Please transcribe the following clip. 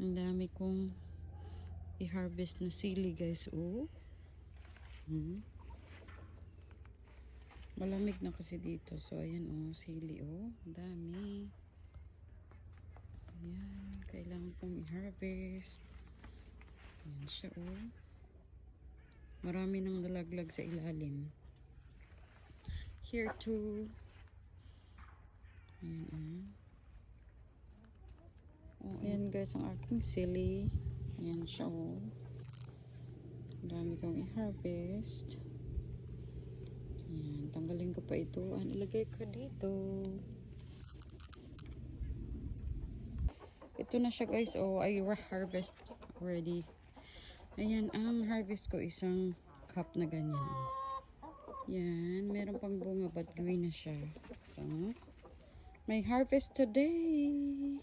Ang dami kong i-harvest na sili guys. Oh. Malamig na kasi dito. So ayan oh, sili oh. Ang dami. Ayan. Kailangan kong i-harvest. Ayan siya oh. Marami nang nalaglag sa ilalim. Here too. Ayan oh. Ayan guys ang aking sili. Ayan siya oh. Ang dami kong i-harvest. Ayan, tanggalin ko pa ito. Ilagay ko dito. Ito na siya guys. Oh, I harvest already. Ayan, ang harvest ko isang cup na ganyan. Yan, meron pang bunga but green na siya. So, may harvest today.